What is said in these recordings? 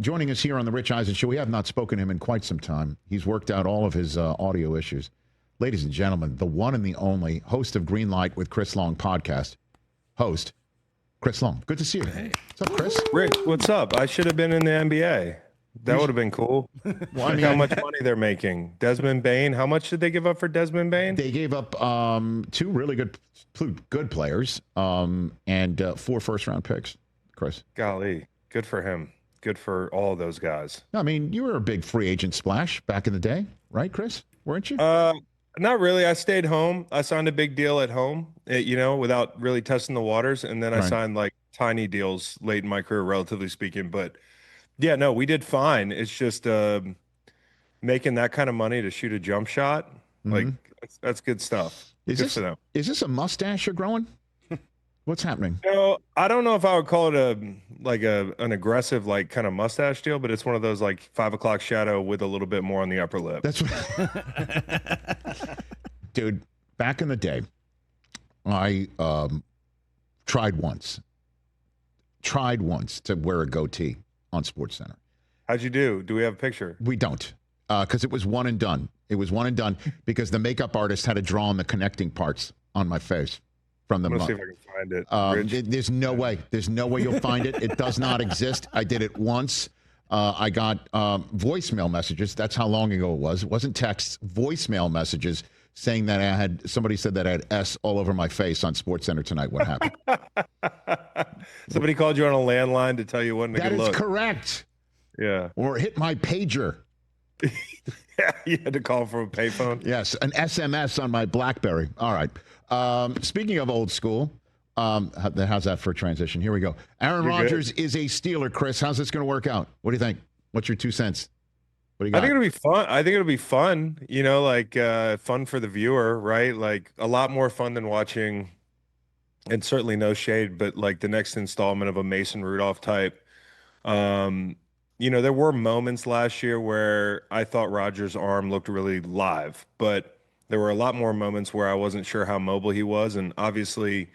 Joining us here on the Rich Eisen Show, we have not spoken to him in quite some time. He's worked out all of his audio issues. Ladies and gentlemen, the one and the only host of Green Light with Chris Long podcast, host Chris Long. Good to see you. Hey. What's up, Chris? Rich, what's up? I should have been in the NBA. That would have been cool. Well, how much money they're making. Desmond Bane, how much did they give up for Desmond Bane? They gave up two really good players and 4 first-round picks, Chris. Golly, good for him. Good for all those guys. I mean, you were a big free agent splash back in the day, right, Chris? Weren't you? Not really. I stayed home. I signed a big deal at home, without really testing the waters. And then I signed like tiny deals late in my career, relatively speaking. But yeah, no, we did fine. It's just making that kind of money to shoot a jump shot. Like that's good stuff. Is this a mustache you're growing? What's happening? No, I don't know if I would call it an aggressive kind of mustache deal, but it's one of those 5 o'clock shadow with a little bit more on the upper lip. That's what. Dude, back in the day, I tried once to wear a goatee on SportsCenter. How'd you do? Do we have a picture? We don't, because it was one and done. It was one and done because the makeup artist had to draw on the connecting parts on my face. From the I'm gonna see if I can find it. There's no way. There's no way you'll find it. It does not exist. I did it once. I got voicemail messages. That's how long ago it was. It wasn't texts. Voicemail messages saying that somebody said that I had S all over my face on SportsCenter tonight. What happened? Somebody called you on a landline to tell you wasn't a good look. That is correct. Yeah. Or hit my pager. Yeah, you had to call from a payphone. Yes, an SMS on my BlackBerry. All right. Speaking of old school, how's that for a transition? Here we go. Aaron Rodgers is a Steeler, Chris. How's this going to work out? What do you think? What's your 2 cents? What do you got? I think it'll be fun. Fun for the viewer, right? Like a lot more fun than watching, and certainly no shade, but the next installment of a Mason Rudolph type. There were moments last year where I thought Rodgers' arm looked really live, but there were a lot more moments where I wasn't sure how mobile he was. And obviously,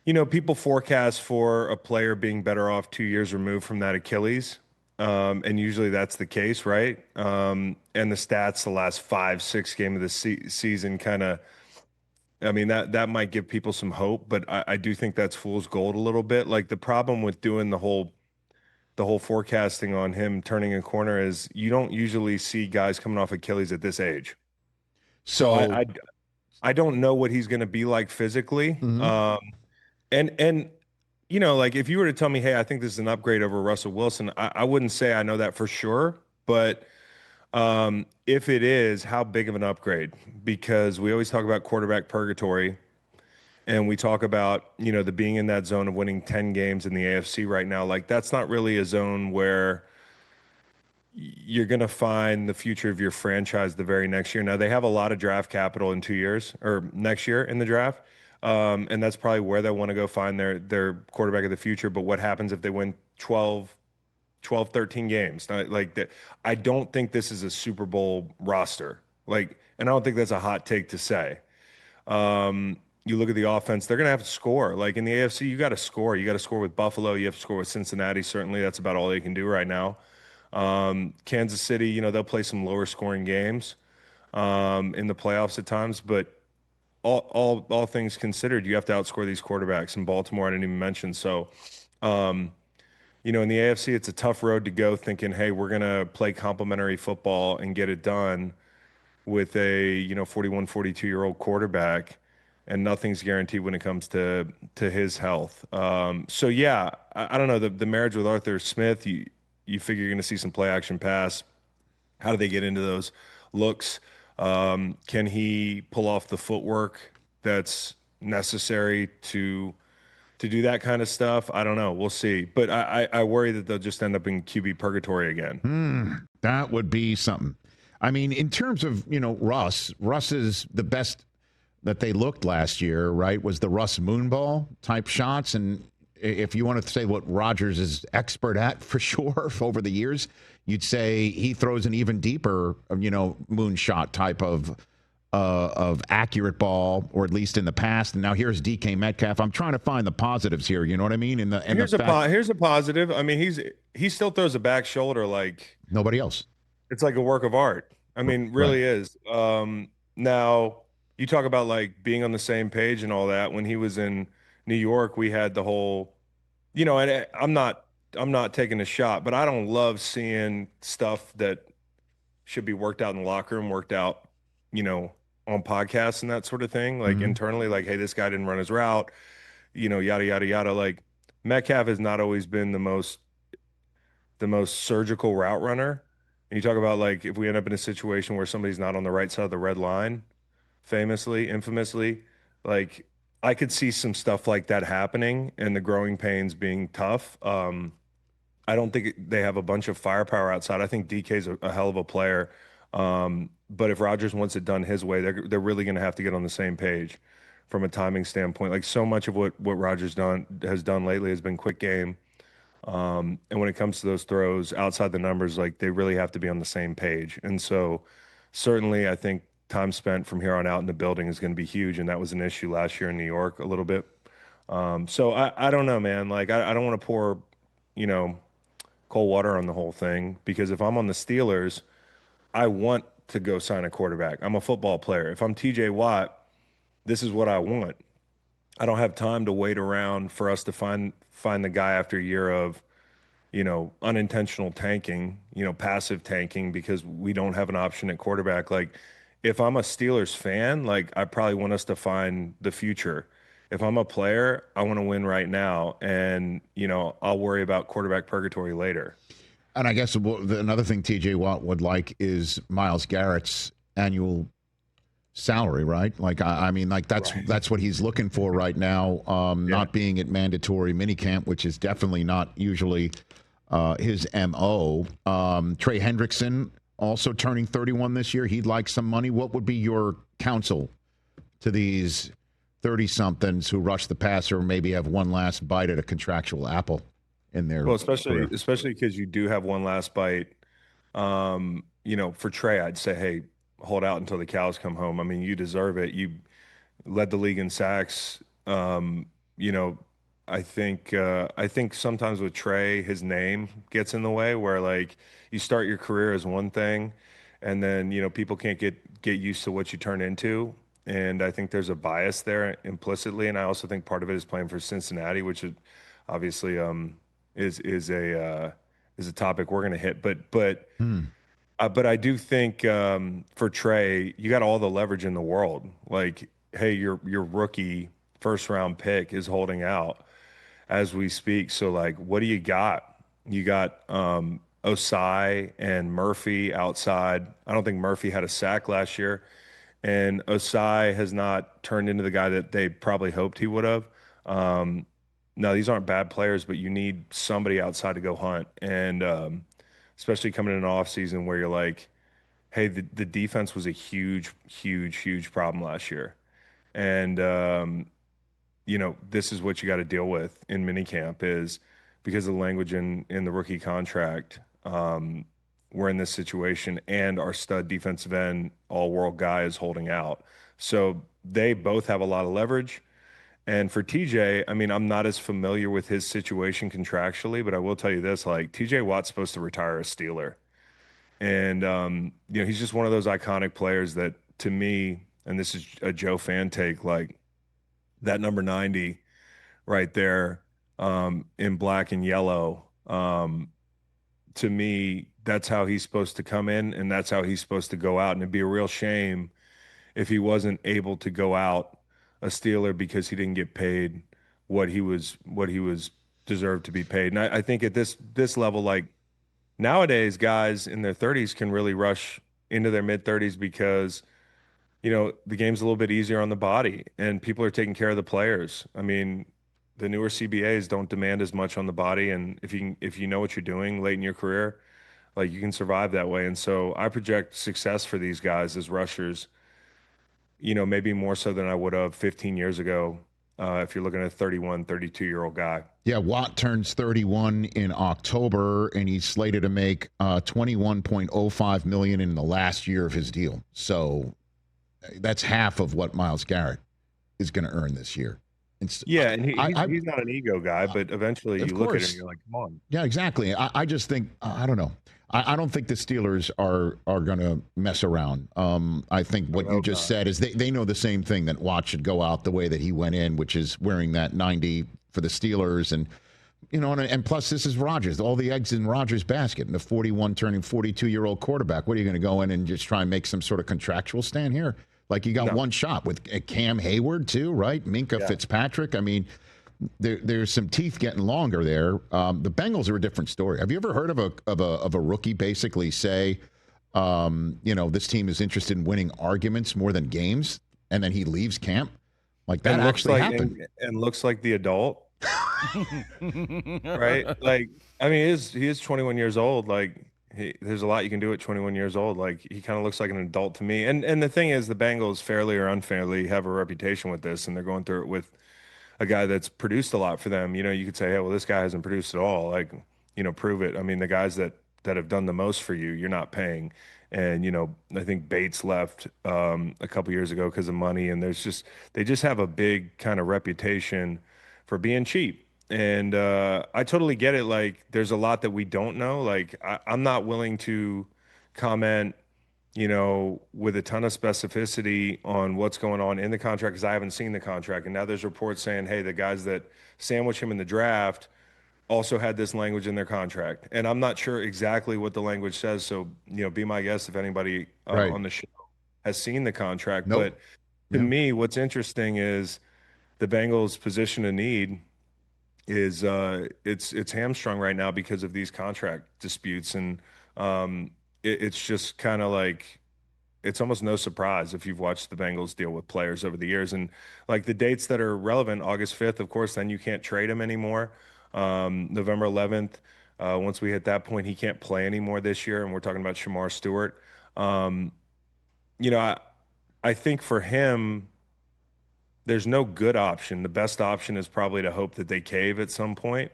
people forecast for a player being better off 2 years removed from that Achilles. And usually that's the case, right? And the stats the last 5-6 games of the season that might give people some hope, but I do think that's fool's gold a little bit. The problem with doing the whole forecasting on him turning a corner is you don't usually see guys coming off Achilles at this age. So I don't know what he's going to be like physically. Mm-hmm. If you were to tell me, hey, I think this is an upgrade over Russell Wilson, I wouldn't say I know that for sure. But if it is, how big of an upgrade? Because we always talk about quarterback purgatory. And we talk about, the being in that zone of winning 10 games in the AFC right now. That's not really a zone where you're going to find the future of your franchise the very next year. Now, they have a lot of draft capital in 2 years or next year in the draft. And that's probably where they want to go find their quarterback of the future. But what happens if they win 12, 13 games? I don't think this is a Super Bowl roster. And I don't think that's a hot take to say. You look at the offense, they're going to have to score. In the AFC, you got to score. You got to score with Buffalo. You have to score with Cincinnati. Certainly, that's about all they can do right now. Kansas City, they'll play some lower scoring games in the playoffs at times. But all things considered, you have to outscore these quarterbacks. In Baltimore, I didn't even mention. So, in the AFC, it's a tough road to go thinking, hey, we're going to play complementary football and get it done with a, 41, 42-year-old quarterback. And nothing's guaranteed when it comes to his health. I don't know. The marriage with Arthur Smith, you figure you're going to see some play action pass. How do they get into those looks? Can he pull off the footwork that's necessary to do that kind of stuff? I don't know. We'll see. But I worry that they'll just end up in QB purgatory again. That would be something. I mean, in terms of, Russ is the best that they looked last year, right, was the Russ Moonball type shots. And if you wanted to say what Rodgers is expert at for sure over the years, you'd say he throws an even deeper, moonshot type of of accurate ball, or at least in the past. And now here's DK Metcalf. I'm trying to find the positives here. You know what I mean? Here's a positive. I mean, he still throws a back shoulder like nobody else. It's like a work of art. I mean, really is. Now you talk about like being on the same page and all that. When he was in New York, we had the whole, and I'm not taking a shot, but I don't love seeing stuff that should be worked out in the locker room, worked out, on podcasts and that sort of thing, like internally, like, hey, this guy didn't run his route, yada, yada, yada. Like Metcalf has not always been the most surgical route runner. And you talk about like, if we end up in a situation where somebody's not on the right side of the red line, infamously, like I could see some stuff like that happening and the growing pains being tough. I don't think they have a bunch of firepower outside. I think DK's a hell of a player. But if Rodgers wants it done his way, they're really going to have to get on the same page from a timing standpoint. Like so much of what Rodgers has done lately has been quick game. And when it comes to those throws outside the numbers, like they really have to be on the same page. And so certainly I think time spent from here on out in the building is going to be huge. And that was an issue last year in New York a little bit. So I don't know, man. Like I don't want to pour, cold water on the whole thing, because if I'm on the Steelers, I want to go sign a quarterback. I'm a football player. If I'm TJ Watt, this is what I want. I don't have time to wait around for us to find the guy after a year of, unintentional tanking, passive tanking, because we don't have an option at quarterback. Like if I'm a Steelers fan, like I probably want us to find the future. If I'm a player, I want to win right now. And, I'll worry about quarterback purgatory later. And I guess another thing TJ Watt would like is Myles Garrett's annual salary, right? Like, I mean, like that's what he's looking for right now. Not being at mandatory minicamp, which is definitely not usually his MO. Trey Hendrickson also turning 31 this year. He'd like some money. What would be your counsel to these 30-somethings who rush the passer or maybe have one last bite at a contractual apple in their especially because you do have one last bite. For Trey, I'd say, hey, hold out until the cows come home. I mean, you deserve it. You led the league in sacks. I think sometimes with Trey, his name gets in the way, where like you start your career as one thing and then, people can't get used to what you turn into. And I think there's a bias there implicitly. And I also think part of it is playing for Cincinnati, which is obviously is a topic we're going to hit. But I do think for Trey, you got all the leverage in the world. Like, hey, your rookie first round pick is holding out as we speak. So like, what do you got? You got Osai and Murphy outside. I don't think Murphy had a sack last year. And Osai has not turned into the guy that they probably hoped he would have. No, these aren't bad players, but you need somebody outside to go hunt. And especially coming in an off season where you're like, hey, the defense was a huge, huge, huge problem last year. And, this is what you got to deal with in minicamp is because of the language in the rookie contract. We're in this situation and our stud defensive end all-world guy is holding out. So they both have a lot of leverage. And for TJ, I mean, I'm not as familiar with his situation contractually, but I will tell you this, like TJ Watt's supposed to retire a Steeler. And, he's just one of those iconic players that to me, and this is a Joe fan take, like that number 90 right there in black and yellow, to me, that's how he's supposed to come in and that's how he's supposed to go out. And it'd be a real shame if he wasn't able to go out a Steeler because he didn't get paid what he was deserved to be paid. And I think at this level, like nowadays, guys in their 30s can really rush into their mid 30s because, the game's a little bit easier on the body and people are taking care of the players. I mean, the newer CBAs don't demand as much on the body. And if you know what you're doing late in your career, like you can survive that way. And so I project success for these guys as rushers, maybe more so than I would have 15 years ago. If you're looking at a 31, 32-year-old guy. Yeah, Watt turns 31 in October, and he's slated to make $21.05 million in the last year of his deal. So That's half of what Myles Garrett is going to earn this year. Yeah, and he's not an ego guy, but eventually you look at him and you're like, come on. Yeah, exactly. I just think, I don't know. I don't think the Steelers are going to mess around. I think what you just said is they know the same thing, that Watt should go out the way that he went in, which is wearing that 90 for the Steelers. And, and plus this is Rodgers, all the eggs in Rodgers' basket, and the 41 turning 42-year-old quarterback. What are you going to go in and just try and make some sort of contractual stand here? Like, you got one shot with Cam Hayward too, right? Minka Fitzpatrick. I mean, there's some teeth getting longer there. The Bengals are a different story. Have you ever heard of a rookie basically say, this team is interested in winning arguments more than games, and then he leaves camp? Like, that actually happened. And looks like the adult, right? Like, I mean, he is 21 years old. Like, there's a lot you can do at 21 years old. Like, he kind of looks like an adult to me. And the thing is, the Bengals, fairly or unfairly, have a reputation with this, and they're going through it with a guy that's produced a lot for them. You could say, hey, well, this guy hasn't produced at all. Like, prove it. I mean, the guys that have done the most for you, you're not paying. And, I think Bates left a couple years ago because of money. And they just have a big kind of reputation for being cheap. And I totally get it. Like, there's a lot that we don't know. Like, I'm not willing to comment, with a ton of specificity on what's going on in the contract, because I haven't seen the contract. And now there's reports saying, hey, the guys that sandwich him in the draft also had this language in their contract. And I'm not sure exactly what the language says. So, be my guest if anybody on the show has seen the contract. Nope. But to me, what's interesting is the Bengals' position of need is it's hamstrung right now because of these contract disputes. And it's just kind of like, it's almost no surprise if you've watched the Bengals deal with players over the years. And like, the dates that are relevant, August 5th, of course, then you can't trade him anymore. November 11th, once we hit that point, he can't play anymore this year. And we're talking about Shemar Stewart. I think for him, there's no good option. The best option is probably to hope that they cave at some point.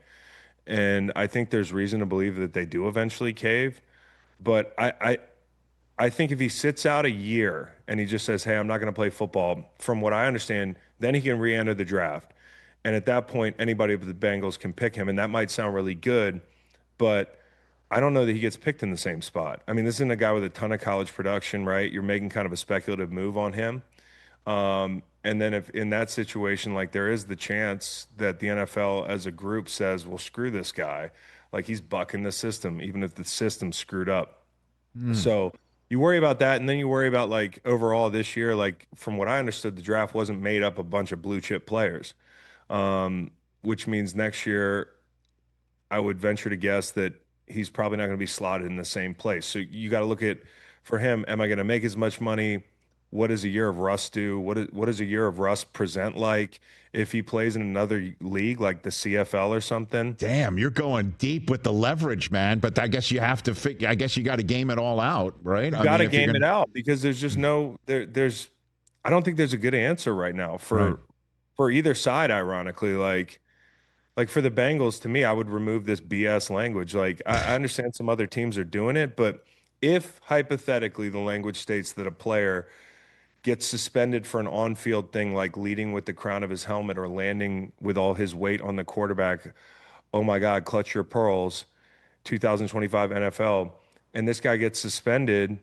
And I think there's reason to believe that they do eventually cave. But I think if he sits out a year and he just says, hey, I'm not going to play football, from what I understand, then he can re-enter the draft. And at that point, anybody with the Bengals can pick him. And that might sound really good, but I don't know that he gets picked in the same spot. I mean, this isn't a guy with a ton of college production, right? You're making kind of a speculative move on him. And then if in that situation, like, there is the chance that the NFL as a group says, well, screw this guy. Like, he's bucking the system, even if the system's screwed up. So you worry about that. And then you worry about, like, overall this year, like, from what I understood, the draft wasn't made up a bunch of blue chip players, which means next year I would venture to guess that he's probably not going to be slotted in the same place. So you got to look at, for him, am I going to make as much money? What does a year of rust do? What does a year of rust present like if he plays in another league like the CFL or something? Damn, you're going deep with the leverage, man. But I guess you have to I guess you got to game it all out, right? You got to game it out, because there's just I don't think there's a good answer right now for either side. Ironically, like for the Bengals, to me, I would remove this BS language. Like, I understand some other teams are doing it, but if hypothetically the language states that a player gets suspended for an on-field thing like leading with the crown of his helmet or landing with all his weight on the quarterback, oh my God, clutch your pearls, 2025 NFL, and this guy gets suspended,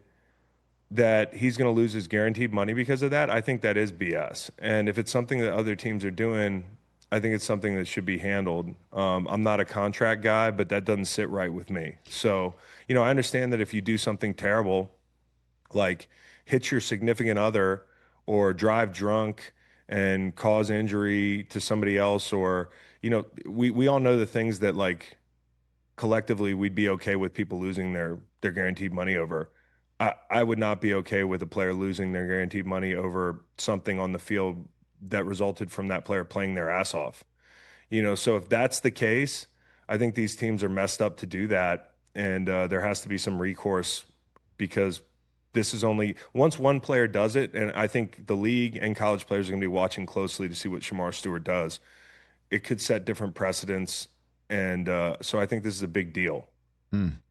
that he's going to lose his guaranteed money because of that, I think that is BS. And if it's something that other teams are doing, I think it's something that should be handled. I'm not a contract guy, but that doesn't sit right with me. So, I understand that if you do something terrible, like hit your significant other or drive drunk and cause injury to somebody else, or, we all know the things that, like, collectively we'd be okay with people losing their guaranteed money over. I would not be okay with a player losing their guaranteed money over something on the field that resulted from that player playing their ass off. So if that's the case, I think these teams are messed up to do that. And there has to be some recourse, because this is only once one player does it. And I think the league and college players are going to be watching closely to see what Shemar Stewart does. It could set different precedents. And so I think this is a big deal.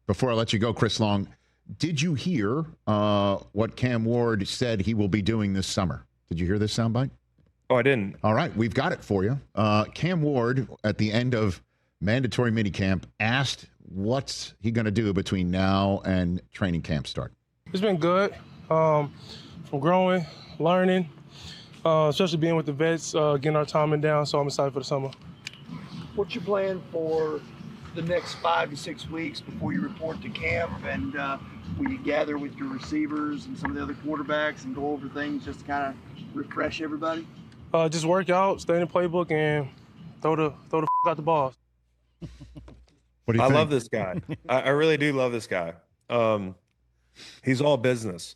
Before I let you go, Chris Long, Did you hear what Cam Ward said he will be doing this summer? Did you hear this soundbite? Oh, I didn't. All right, we've got it for you. Cam Ward, at the end of mandatory minicamp, asked what's he going to do between now and training camp start. It's been good. From growing, learning, especially being with the vets, getting our timing down, so I'm excited for the summer. What's your plan for the next 5 to 6 weeks before you report to camp, and will you gather with your receivers and some of the other quarterbacks and go over things just to kind of refresh everybody? Just work out, stay in the playbook, and throw the out the balls. What do you I think? love this guy. I really do love this guy. He's all business.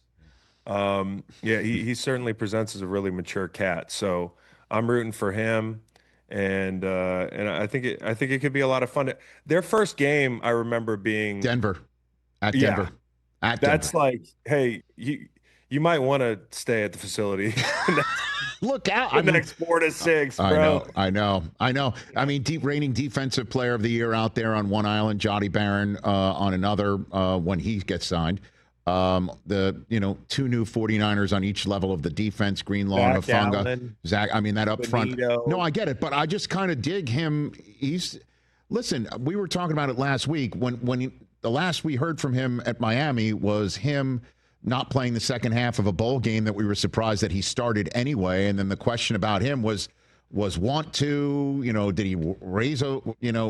He certainly presents as a really mature cat. So I'm rooting for him, and I think it could be a lot of fun. Their first game, I remember being Denver. At Denver. At That's Denver. like, hey, you might want to stay at the facility. Look out. The next 4 to 6, bro. I know. I mean, reigning defensive player of the year out there on one island, Jody Barron on another when he gets signed. The two new 49ers on each level of the defense, Greenlaw and Hufanga. Zach, I mean, that up front. No, I get it, but I just kind of dig him. Listen, we were talking about it last week when the last we heard from him at Miami was him not playing the second half of a bowl game that we were surprised that he started anyway. And then the question about him was want to, did he raise a,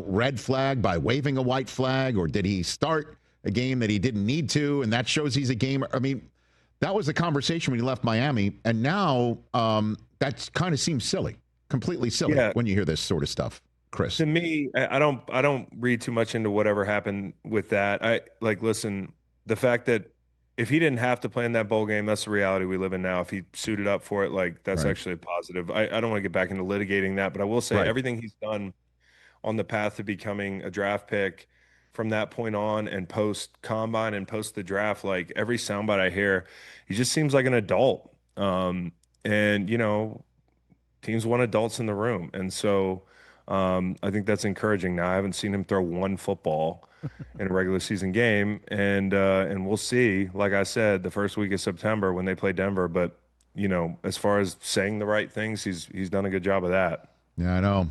red flag by waving a white flag, or did he start a game that he didn't need to? And that shows he's a gamer. I mean, that was the conversation when he left Miami. And now that kind of seems silly, completely silly when you hear this sort of stuff. Chris. To me, I don't read too much into whatever happened with that. Listen, the fact that if he didn't have to play in that bowl game, that's the reality we live in now. If he suited up for it, that's actually a positive. I don't want to get back into litigating that, but I will say everything he's done on the path to becoming a draft pick from that point on, and post combine and post the draft, like every soundbite I hear, he just seems like an adult. And teams want adults in the room. And so I think that's encouraging. Now, I haven't seen him throw one football in a regular season game, and we'll see. Like I said, the first week of September when they play Denver. But as far as saying the right things, he's done a good job of that. Yeah, I know.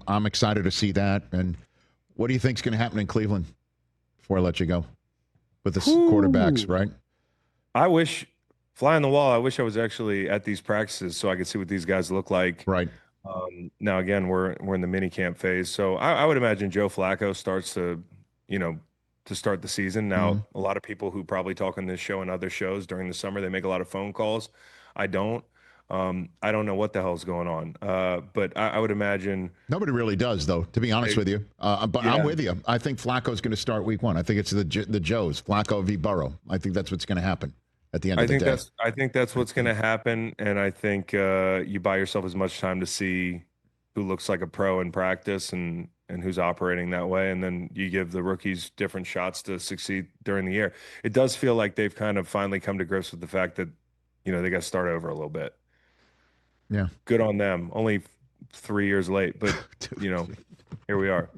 I'm excited to see that. And what do you think is going to happen in Cleveland? Before I let you go, with the quarterbacks, right? I wish, fly on the wall. I wish I was actually at these practices so I could see what these guys look like. Right. Now again, we're in the mini camp phase, so I would imagine Joe Flacco starts to start the season. Now, a lot of people who probably talk on this show and other shows during the summer, they make a lot of phone calls. I don't know what the hell's going on, but I would imagine nobody really does, though. To be honest with you, but I'm with you. I think Flacco's going to start week 1. I think it's the Joes, Flacco v. Burrow. I think that's what's going to happen at the end of the day. I think that's what's going to happen, and I think you buy yourself as much time to see who looks like a pro in practice and who's operating that way, and then you give the rookies different shots to succeed during the year. It does feel like they've kind of finally come to grips with the fact that they got to start over a little bit. Yeah, good on them. Only 3 years late, but here we are.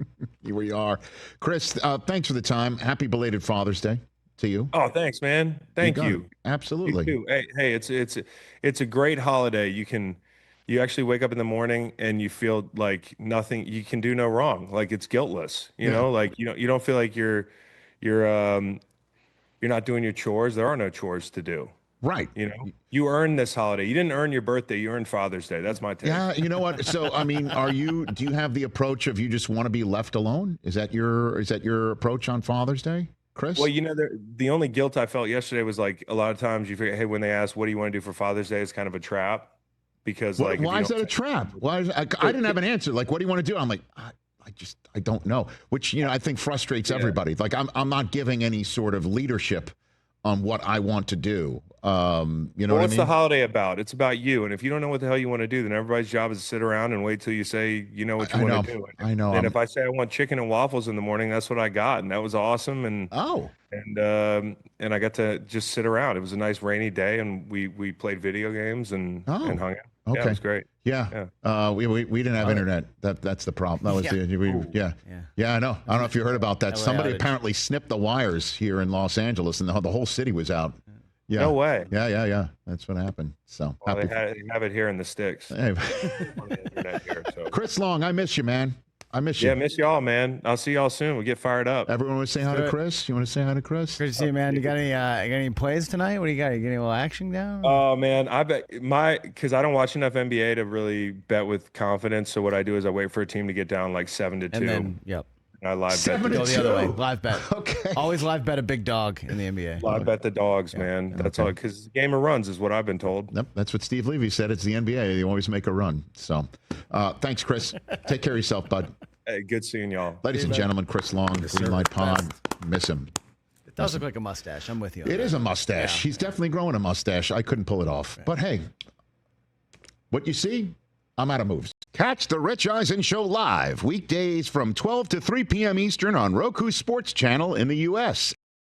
Here we are. Chris, thanks for the time. Happy belated Father's Day to you. Oh, thanks, man. Thank you. Absolutely. You too. Hey, it's a great holiday. You actually wake up in the morning and you feel like nothing, you can do no wrong. Like it's guiltless, you know, like you don't feel like you're not doing your chores. There are no chores to do. Right. You earned this holiday. You didn't earn your birthday. You earned Father's Day. That's my take. Yeah. You know what? So, I mean, do you have the approach of you just want to be left alone? Is that your approach on Father's Day, Chris? Well, the only guilt I felt yesterday was like a lot of times you figure, hey, when they ask, what do you want to do for Father's Day? It's kind of a trap because why is that a trap? I didn't have an answer. Like, what do you want to do? I'm like, I don't know, which, I think frustrates everybody. Like I'm not giving any sort of leadership on what I want to do. What's the holiday about? It's about you. And if you don't know what the hell you want to do, then everybody's job is to sit around and wait till you say, you know what you want to do. I know. And if I say I want chicken and waffles in the morning, that's what I got. And that was awesome. And I got to just sit around. It was a nice rainy day and we played video games and hung out. Okay. Yeah, it was great. Yeah. We didn't have internet. That's the problem. That was yeah. I know. I don't know if you heard about that. Somebody apparently snipped the wires here in Los Angeles, and the whole city was out. Yeah. No way. Yeah. That's what happened. So they have it here in the sticks. Hey. On the internet here, so. Chris Long, I miss you, man. I miss you. Yeah, miss y'all, man. I'll see y'all soon. We'll get fired up. Everyone want to say hi to Chris? You want to say hi to Chris? Good to see you, man. You got any plays tonight? What do you got? You getting a little action down? Oh man, I bet because I don't watch enough NBA to really bet with confidence. So what I do is I wait for a team to get down like 7-2. And then, yep. And I live bet. Go the other way. Live bet. Okay. Always live bet a big dog in the NBA. Live bet the dogs, man. That's all. Because game of runs is what I've been told. Yep, that's what Steve Levy said. It's the NBA. You always make a run. So, thanks, Chris. Take care of yourself, bud. Hey, good seeing y'all. Ladies and gentlemen, Chris Long, Green Light Pod. Miss him. It does look like a mustache. I'm with you. It is a mustache. He's definitely growing a mustache. I couldn't pull it off. But hey, what you see, I'm out of moves. Catch the Rich Eisen Show live weekdays from 12 to 3 p.m. Eastern on Roku Sports Channel in the U.S.